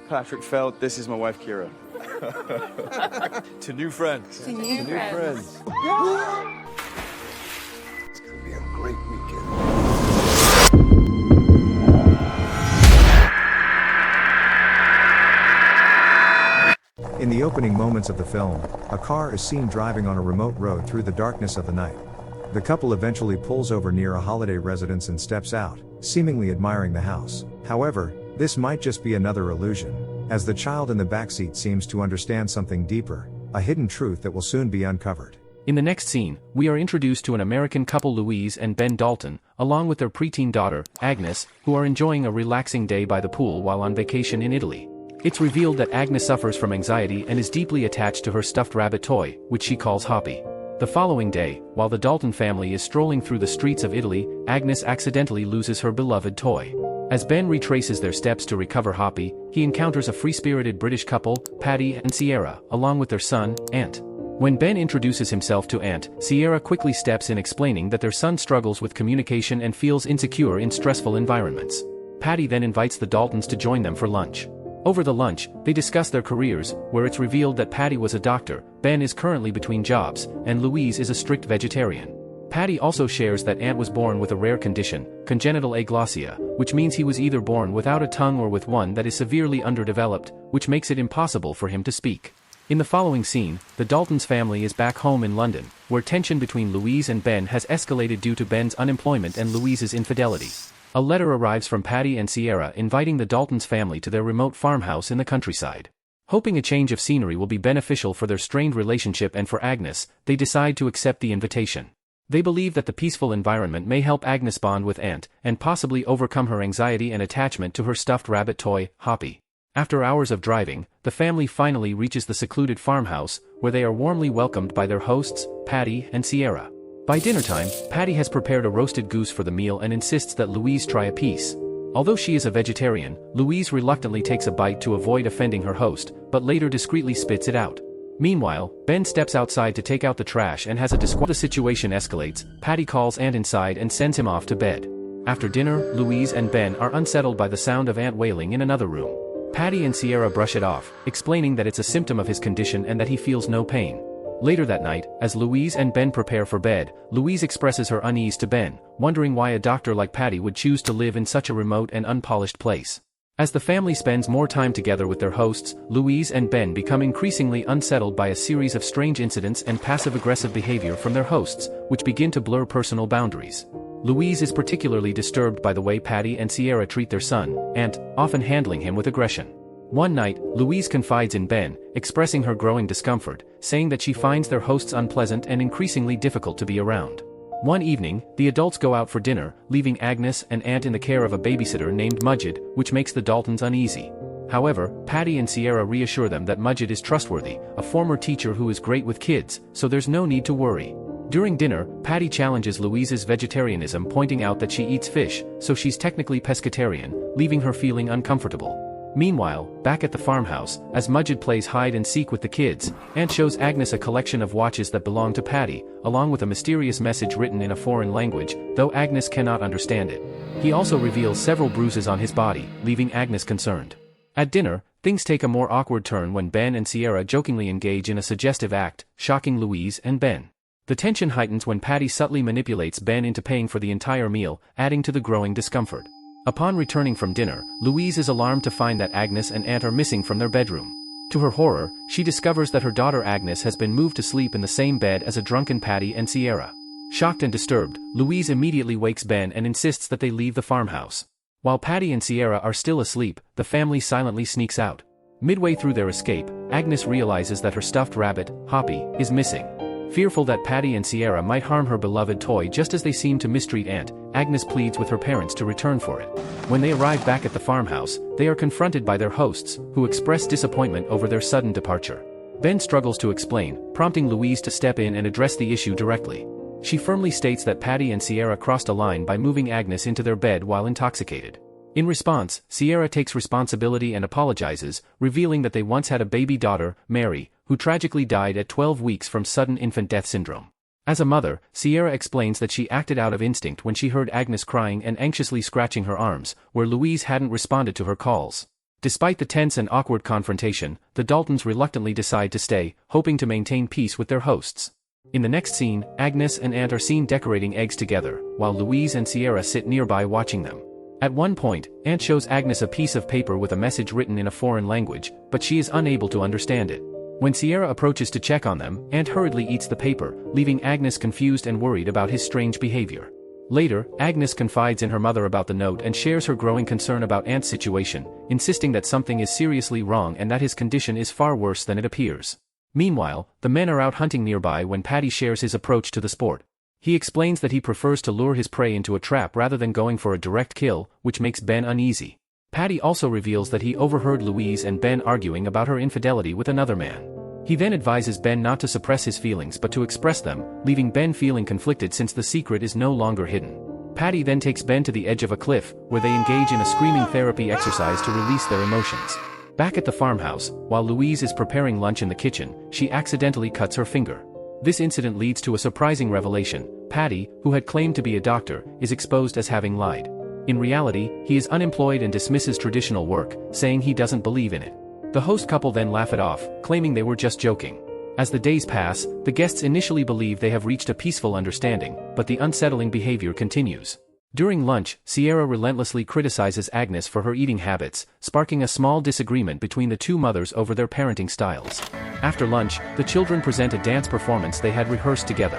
Patrick Feld, this is my wife, Kira. To new friends. To new friends. It's gonna be a great weekend. In the opening moments of the film, a car is seen driving on a remote road through the darkness of the night. The couple eventually pulls over near a holiday residence and steps out, seemingly admiring the house. However, this might just be another illusion, as the child in the backseat seems to understand something deeper, a hidden truth that will soon be uncovered. In the next scene, we are introduced to an American couple, Louise and Ben Dalton, along with their preteen daughter, Agnes, who are enjoying a relaxing day by the pool while on vacation in Italy. It's revealed that Agnes suffers from anxiety and is deeply attached to her stuffed rabbit toy, which she calls Hoppy. The following day, while the Dalton family is strolling through the streets of Italy, Agnes accidentally loses her beloved toy. As Ben retraces their steps to recover Hoppy, he encounters a free-spirited British couple, Patty and Sierra, along with their son, Ant. When Ben introduces himself to Ant, Sierra quickly steps in, explaining that their son struggles with communication and feels insecure in stressful environments. Patty then invites the Daltons to join them for lunch. Over the lunch, they discuss their careers, where it's revealed that Patty was a doctor, Ben is currently between jobs, and Louise is a strict vegetarian. Patty also shares that Ant was born with a rare condition, congenital aglossia, which means he was either born without a tongue or with one that is severely underdeveloped, which makes it impossible for him to speak. In the following scene, the Daltons family is back home in London, where tension between Louise and Ben has escalated due to Ben's unemployment and Louise's infidelity. A letter arrives from Patty and Sierra inviting the Daltons family to their remote farmhouse in the countryside. Hoping a change of scenery will be beneficial for their strained relationship and for Agnes, they decide to accept the invitation. They believe that the peaceful environment may help Agnes bond with Ant, and possibly overcome her anxiety and attachment to her stuffed rabbit toy, Hoppy. After hours of driving, the family finally reaches the secluded farmhouse, where they are warmly welcomed by their hosts, Patty and Sierra. By dinnertime, Patty has prepared a roasted goose for the meal and insists that Louise try a piece. Although she is a vegetarian, Louise reluctantly takes a bite to avoid offending her host, but later discreetly spits it out. Meanwhile, Ben steps outside to take out the trash and has a disquieting. The situation escalates, Patty calls Ant inside and sends him off to bed. After dinner, Louise and Ben are unsettled by the sound of Ant wailing in another room. Patty and Sierra brush it off, explaining that it's a symptom of his condition and that he feels no pain. Later that night, as Louise and Ben prepare for bed, Louise expresses her unease to Ben, wondering why a doctor like Patty would choose to live in such a remote and unpolished place. As the family spends more time together with their hosts, Louise and Ben become increasingly unsettled by a series of strange incidents and passive-aggressive behavior from their hosts, which begin to blur personal boundaries. Louise is particularly disturbed by the way Patty and Sierra treat their son, Ant, often handling him with aggression. One night, Louise confides in Ben, expressing her growing discomfort, saying that she finds their hosts unpleasant and increasingly difficult to be around. One evening, the adults go out for dinner, leaving Agnes and Ant in the care of a babysitter named Mudged, which makes the Daltons uneasy. However, Patty and Sierra reassure them that Mudged is trustworthy, a former teacher who is great with kids, so there's no need to worry. During dinner, Patty challenges Louise's vegetarianism, pointing out that she eats fish, so she's technically pescatarian, leaving her feeling uncomfortable. Meanwhile, back at the farmhouse, as Mudged plays hide and seek with the kids, Ant shows Agnes a collection of watches that belong to Patty, along with a mysterious message written in a foreign language, though Agnes cannot understand it. He also reveals several bruises on his body, leaving Agnes concerned. At dinner, things take a more awkward turn when Ben and Sierra jokingly engage in a suggestive act, shocking Louise and Ben. The tension heightens when Patty subtly manipulates Ben into paying for the entire meal, adding to the growing discomfort. Upon returning from dinner, Louise is alarmed to find that Agnes and Ant are missing from their bedroom. To her horror, she discovers that her daughter Agnes has been moved to sleep in the same bed as a drunken Patty and Sierra. Shocked and disturbed, Louise immediately wakes Ben and insists that they leave the farmhouse. While Patty and Sierra are still asleep, the family silently sneaks out. Midway through their escape, Agnes realizes that her stuffed rabbit, Hoppy, is missing. Fearful that Patty and Sierra might harm her beloved toy just as they seem to mistreat Ant, Agnes pleads with her parents to return for it. When they arrive back at the farmhouse, they are confronted by their hosts, who express disappointment over their sudden departure. Ben struggles to explain, prompting Louise to step in and address the issue directly. She firmly states that Patty and Sierra crossed a line by moving Agnes into their bed while intoxicated. In response, Sierra takes responsibility and apologizes, revealing that they once had a baby daughter, Mary, who tragically died at 12 weeks from sudden infant death syndrome. As a mother, Sierra explains that she acted out of instinct when she heard Agnes crying and anxiously scratching her arms, where Louise hadn't responded to her calls. Despite the tense and awkward confrontation, the Daltons reluctantly decide to stay, hoping to maintain peace with their hosts. In the next scene, Agnes and Aunt are seen decorating eggs together, while Louise and Sierra sit nearby watching them. At one point, Aunt shows Agnes a piece of paper with a message written in a foreign language, but she is unable to understand it. When Sierra approaches to check on them, Aunt hurriedly eats the paper, leaving Agnes confused and worried about his strange behavior. Later, Agnes confides in her mother about the note and shares her growing concern about Aunt's situation, insisting that something is seriously wrong and that his condition is far worse than it appears. Meanwhile, the men are out hunting nearby when Paddy shares his approach to the sport. He explains that he prefers to lure his prey into a trap rather than going for a direct kill, which makes Ben uneasy. Paddy also reveals that he overheard Louise and Ben arguing about her infidelity with another man. He then advises Ben not to suppress his feelings but to express them, leaving Ben feeling conflicted since the secret is no longer hidden. Paddy then takes Ben to the edge of a cliff, where they engage in a screaming therapy exercise to release their emotions. Back at the farmhouse, while Louise is preparing lunch in the kitchen, she accidentally cuts her finger. This incident leads to a surprising revelation. Paddy, who had claimed to be a doctor, is exposed as having lied. In reality, he is unemployed and dismisses traditional work, saying he doesn't believe in it. The host couple then laugh it off, claiming they were just joking. As the days pass, the guests initially believe they have reached a peaceful understanding, but the unsettling behavior continues. During lunch, Sierra relentlessly criticizes Agnes for her eating habits, sparking a small disagreement between the two mothers over their parenting styles. After lunch, the children present a dance performance they had rehearsed together.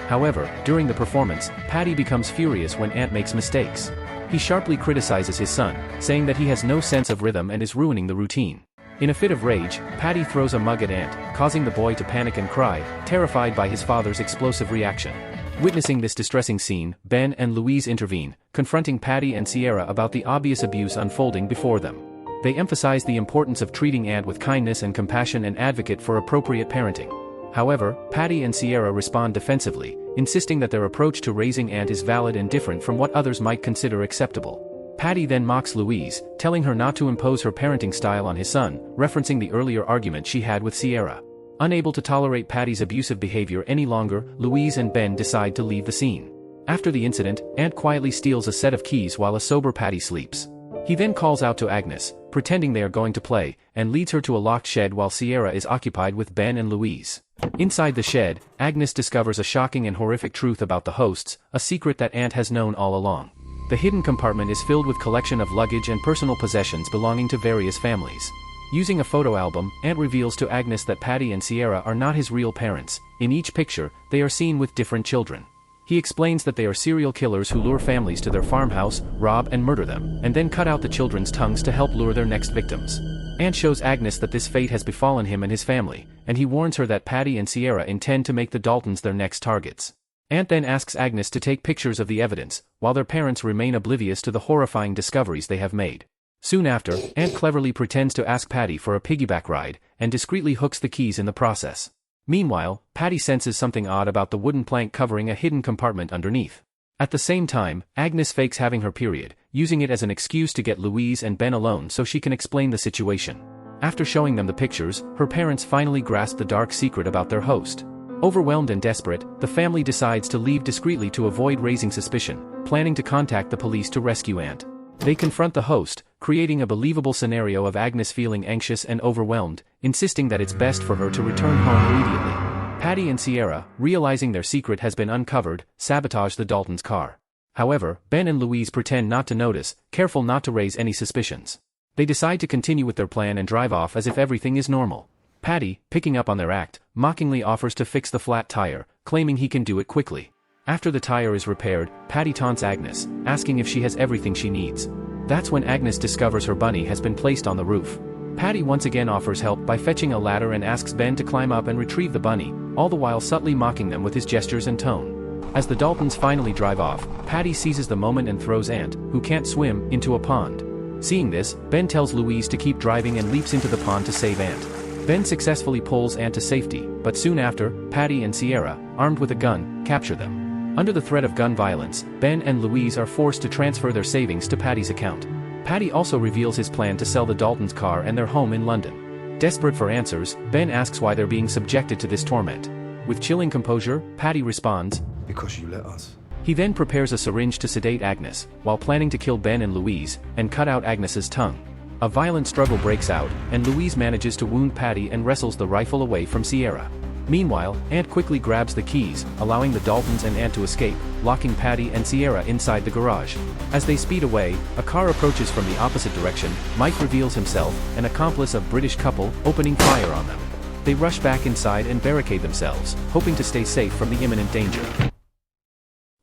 However, during the performance, Paddy becomes furious when Aunt makes mistakes. He sharply criticizes his son, saying that he has no sense of rhythm and is ruining the routine. In a fit of rage, Paddy throws a mug at Aunt, causing the boy to panic and cry, terrified by his father's explosive reaction. Witnessing this distressing scene, Ben and Louise intervene, confronting Paddy and Sierra about the obvious abuse unfolding before them. They emphasize the importance of treating Aunt with kindness and compassion and advocate for appropriate parenting. However, Paddy and Sierra respond defensively, insisting that their approach to raising Aunt is valid and different from what others might consider acceptable. Paddy then mocks Louise, telling her not to impose her parenting style on his son, referencing the earlier argument she had with Sierra. Unable to tolerate Paddy's abusive behavior any longer, Louise and Ben decide to leave the scene. After the incident, Aunt quietly steals a set of keys while a sober Paddy sleeps. He then calls out to Agnes, pretending they are going to play, and leads her to a locked shed while Sierra is occupied with Ben and Louise. Inside the shed, Agnes discovers a shocking and horrific truth about the hosts, a secret that Aunt has known all along. The hidden compartment is filled with collection of luggage and personal possessions belonging to various families. Using a photo album, Aunt reveals to Agnes that Paddy and Sierra are not his real parents. In each picture, they are seen with different children. He explains that they are serial killers who lure families to their farmhouse, rob and murder them, and then cut out the children's tongues to help lure their next victims. Aunt shows Agnes that this fate has befallen him and his family, and he warns her that Paddy and Sierra intend to make the Daltons their next targets. Aunt then asks Agnes to take pictures of the evidence, while their parents remain oblivious to the horrifying discoveries they have made. Soon after, Aunt cleverly pretends to ask Paddy for a piggyback ride, and discreetly hooks the keys in the process. Meanwhile, Paddy senses something odd about the wooden plank covering a hidden compartment underneath. At the same time, Agnes fakes having her period, using it as an excuse to get Louise and Ben alone so she can explain the situation. After showing them the pictures, her parents finally grasp the dark secret about their host. Overwhelmed and desperate, the family decides to leave discreetly to avoid raising suspicion, planning to contact the police to rescue Aunt. They confront the host, creating a believable scenario of Agnes feeling anxious and overwhelmed, insisting that it's best for her to return home immediately. Paddy and Sierra, realizing their secret has been uncovered, sabotage the Daltons' car. However, Ben and Louise pretend not to notice, careful not to raise any suspicions. They decide to continue with their plan and drive off as if everything is normal. Paddy, picking up on their act, mockingly offers to fix the flat tire, claiming he can do it quickly. After the tire is repaired, Paddy taunts Agnes, asking if she has everything she needs. That's when Agnes discovers her bunny has been placed on the roof. Paddy once again offers help by fetching a ladder and asks Ben to climb up and retrieve the bunny, all the while subtly mocking them with his gestures and tone. As the Daltons finally drive off, Paddy seizes the moment and throws Aunt, who can't swim, into a pond. Seeing this, Ben tells Louise to keep driving and leaps into the pond to save Aunt. Ben successfully pulls Aunt to safety, but soon after, Paddy and Sierra, armed with a gun, capture them. Under the threat of gun violence, Ben and Louise are forced to transfer their savings to Paddy's account. Paddy also reveals his plan to sell the Daltons' car and their home in London. Desperate for answers, Ben asks why they're being subjected to this torment. With chilling composure, Paddy responds, Because you let us. He then prepares a syringe to sedate Agnes, while planning to kill Ben and Louise, and cut out Agnes's tongue. A violent struggle breaks out, and Louise manages to wound Patty and wrestles the rifle away from Sierra. Meanwhile, Ant quickly grabs the keys, allowing the Daltons and Ant to escape, locking Patty and Sierra inside the garage. As they speed away, a car approaches from the opposite direction. Mike reveals himself, an accomplice of British couple, opening fire on them. They rush back inside and barricade themselves, hoping to stay safe from the imminent danger.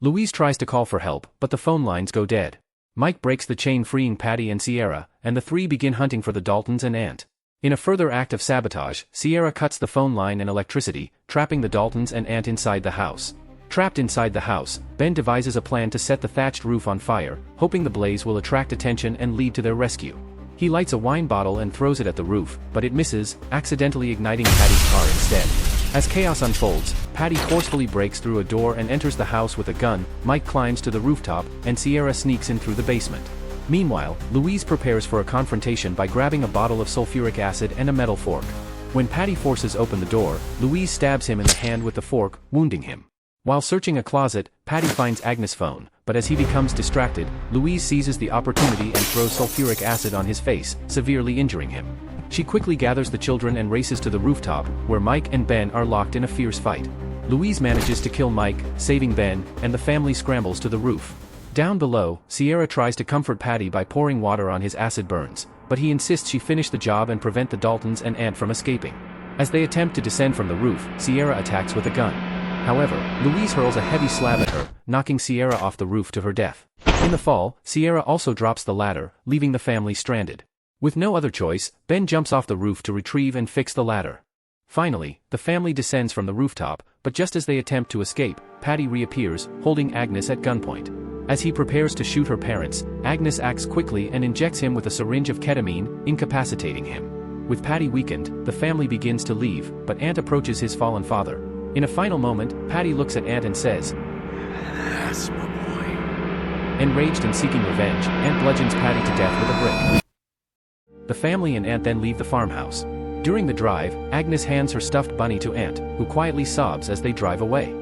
Louise tries to call for help, but the phone lines go dead. Mike breaks the chain, freeing Patty and Sierra, and the three begin hunting for the Daltons and Ant. In a further act of sabotage, Sierra cuts the phone line and electricity, trapping the Daltons and Ant inside the house. Trapped inside the house, Ben devises a plan to set the thatched roof on fire, hoping the blaze will attract attention and lead to their rescue. He lights a wine bottle and throws it at the roof, but it misses, accidentally igniting Patty's car instead. As chaos unfolds, Patty forcefully breaks through a door and enters the house with a gun. Mike climbs to the rooftop, and Sierra sneaks in through the basement. Meanwhile, Louise prepares for a confrontation by grabbing a bottle of sulfuric acid and a metal fork. When Patty forces open the door, Louise stabs him in the hand with the fork, wounding him. While searching a closet, Patty finds Agnes' phone, but as he becomes distracted, Louise seizes the opportunity and throws sulfuric acid on his face, severely injuring him. She quickly gathers the children and races to the rooftop, where Mike and Ben are locked in a fierce fight. Louise manages to kill Mike, saving Ben, and the family scrambles to the roof. Down below, Sierra tries to comfort Patty by pouring water on his acid burns, but he insists she finish the job and prevent the Daltons and Ant from escaping. As they attempt to descend from the roof, Sierra attacks with a gun. However, Louise hurls a heavy slab at her, knocking Sierra off the roof to her death. In the fall, Sierra also drops the ladder, leaving the family stranded. With no other choice, Ben jumps off the roof to retrieve and fix the ladder. Finally, the family descends from the rooftop, but just as they attempt to escape, Patty reappears, holding Agnes at gunpoint. As he prepares to shoot her parents, Agnes acts quickly and injects him with a syringe of ketamine, incapacitating him. With Patty weakened, the family begins to leave, but Ant approaches his fallen father. In a final moment, Patty looks at Ant and says, That's my boy. Enraged and seeking revenge, Ant bludgeons Patty to death with a brick. The family and Ant then leave the farmhouse. During the drive, Agnes hands her stuffed bunny to Ant, who quietly sobs as they drive away.